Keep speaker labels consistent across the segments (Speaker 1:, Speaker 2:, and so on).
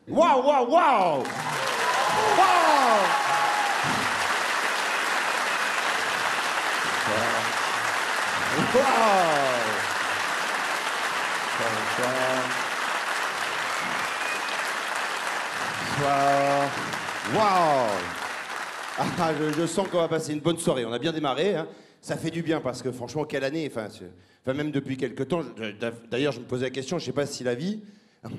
Speaker 1: Waouh, waouh, waouh! Waouh! Waouh! Ah, je sens qu'on va passer une bonne soirée. On a bien démarré, hein. Ça fait du bien parce que franchement, quelle année, enfin même depuis quelques temps. D'ailleurs, je me posais la question, je ne sais pas si la vie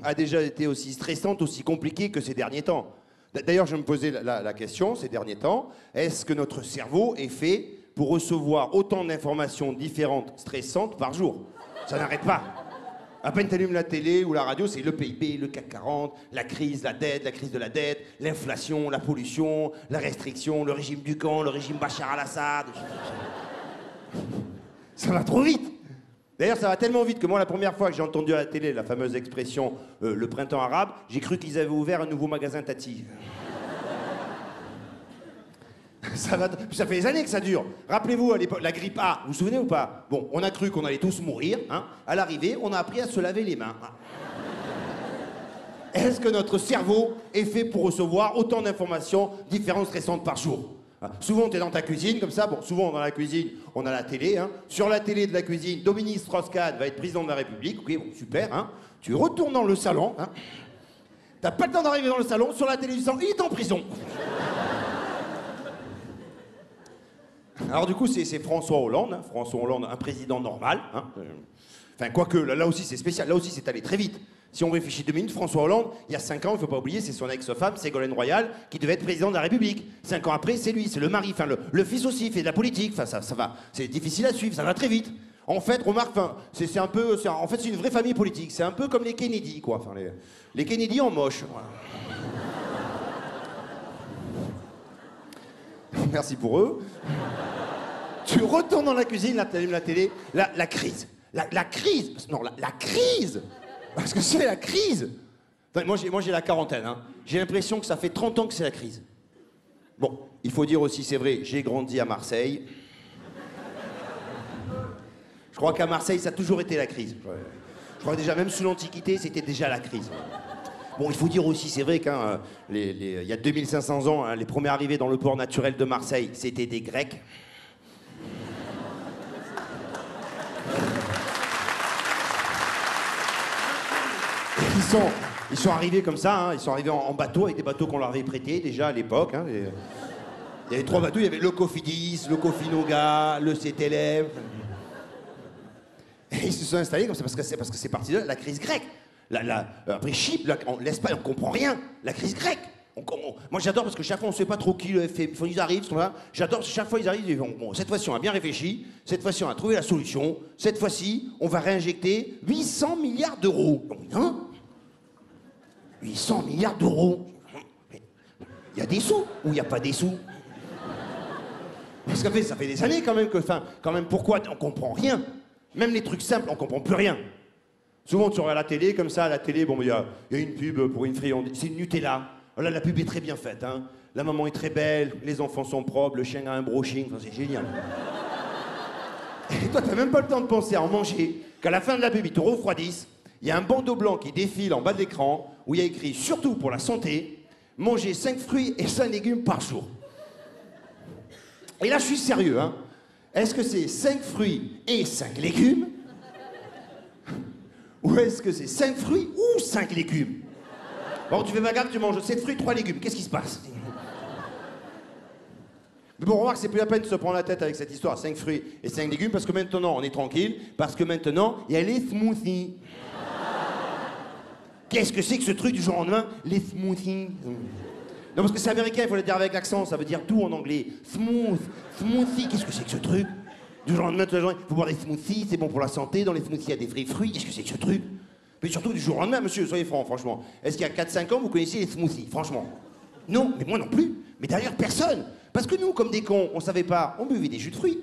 Speaker 1: a déjà été aussi stressante, aussi compliquée que ces derniers temps. D'ailleurs, je me posais la question ces derniers temps, est-ce que notre cerveau est fait pour recevoir autant d'informations différentes, stressantes par jour? Ça n'arrête pas. À peine t'allumes la télé ou la radio, c'est le PIB, le CAC 40, la crise, la dette, la crise de la dette, l'inflation, la pollution, la restriction, le régime du camp, le régime Bachar al-Assad. Ça va trop vite. D'ailleurs, ça va tellement vite que moi, la première fois que j'ai entendu à la télé la fameuse expression le printemps arabe, j'ai cru qu'ils avaient ouvert un nouveau magasin Tati. Ça fait des années que ça dure. Rappelez-vous, à l'époque, la grippe A, vous vous souvenez ou pas? Bon, on a cru qu'on allait tous mourir, hein. À l'arrivée, on a appris à se laver les mains. Est-ce que notre cerveau est fait pour recevoir autant d'informations différentes, stressantes par jour? Souvent, tu es dans ta cuisine, comme ça. Bon, souvent, dans la cuisine, on a la télé, hein. Sur la télé de la cuisine, Dominique Strauss-Kahn va être président de la République. Ok, bon, super, hein. Tu retournes dans le salon, hein. T'as pas le temps d'arriver dans le salon. Sur la télévision, il est en prison. Alors du coup, c'est François Hollande, hein. François Hollande, un président normal, hein. Enfin, quoique, là aussi, c'est spécial. Là aussi, c'est allé très vite. Si on réfléchit 2 minutes, François Hollande, il y a 5 ans, il ne faut pas oublier, c'est son ex-femme, Ségolène Royal, qui devait être président de la République. 5 ans après, c'est lui, c'est le mari. Enfin, le fils aussi, il fait de la politique. Enfin, ça va. C'est difficile à suivre, ça va très vite. En fait, remarque, c'est un peu... En fait, c'est une vraie famille politique. C'est un peu comme les Kennedy, quoi. Enfin, les Kennedy en moche. Voilà. Merci pour eux. Tu retournes dans la cuisine, là, tu allumes la télé, la crise. La crise. Non, la crise. Parce que c'est la crise. Enfin, moi, j'ai la quarantaine, hein. J'ai l'impression que ça fait 30 ans que c'est la crise. Bon, il faut dire aussi, c'est vrai, j'ai grandi à Marseille. Je crois qu'à Marseille, ça a toujours été la crise. Je crois que déjà, même sous l'Antiquité, c'était déjà la crise. Bon, il faut dire aussi, c'est vrai qu'il y a 2500 ans, hein, les premiers arrivés dans le port naturel de Marseille, c'était des Grecs. Ils sont arrivés comme ça, hein, ils sont arrivés en bateau, avec des bateaux qu'on leur avait prêtés déjà à l'époque. Hein, il y avait 3 bateaux, il y avait le Cofidis, le Cofinoga, le CTLM. Et ils se sont installés comme ça parce que c'est parti de la crise grecque. Après Chypre, l'Espagne, on comprend rien. La crise grecque. Moi j'adore parce que chaque fois on ne sait pas trop qui le fait. Ils arrivent, ils sont là. J'adore parce que chaque fois ils arrivent, ils disent bon, cette fois-ci on a bien réfléchi, cette fois-ci on a trouvé la solution, cette fois-ci on va réinjecter 800 milliards d'euros. Hein? 800 milliards d'euros. Il y a des sous ou il n'y a pas des sous? Parce que ça fait des années quand même que, pourquoi on comprend rien? Même les trucs simples, on comprend plus rien. Souvent tu regardes la télé comme ça, à la télé, bon, il y a une pub pour une friandise, c'est une Nutella. Là, la pub est très bien faite, hein. La maman est très belle, les enfants sont propres, le chien a un brushing, enfin, c'est génial. Et toi, t'as même pas le temps de penser à en manger, qu'à la fin de la pub, ils te refroidissent. Il y a un bandeau blanc qui défile en bas de l'écran où il y a écrit « Surtout pour la santé, manger 5 fruits et 5 légumes par jour ». Et là, je suis sérieux, hein. Est-ce que c'est 5 fruits et 5 légumes? Ou est-ce que c'est 5 fruits ou 5 légumes? Bon, tu fais ma garde, tu manges 7 fruits, 3 légumes. Qu'est-ce qui se passe? Mais bon, remarque, c'est plus la peine de se prendre la tête avec cette histoire, 5 fruits et 5 légumes, parce que maintenant, on est tranquille, parce que maintenant, il y a les smoothies. Qu'est-ce que c'est que ce truc du jour au lendemain? Les smoothies. Non, parce que c'est américain, il faut le dire avec l'accent, ça veut dire tout en anglais. Smoothie, qu'est-ce que c'est que ce truc? Du jour au lendemain, toute la journée, il faut boire des smoothies, c'est bon pour la santé, dans les smoothies, il y a des vrais fruits, qu'est-ce que c'est que ce truc? Mais surtout du jour au lendemain, monsieur, soyez franc, franchement. Est-ce qu'il y a 4-5 ans, vous connaissiez les smoothies, franchement? Non, mais moi non plus. Mais d'ailleurs, personne. Parce que nous, comme des cons, on savait pas, on buvait des jus de fruits.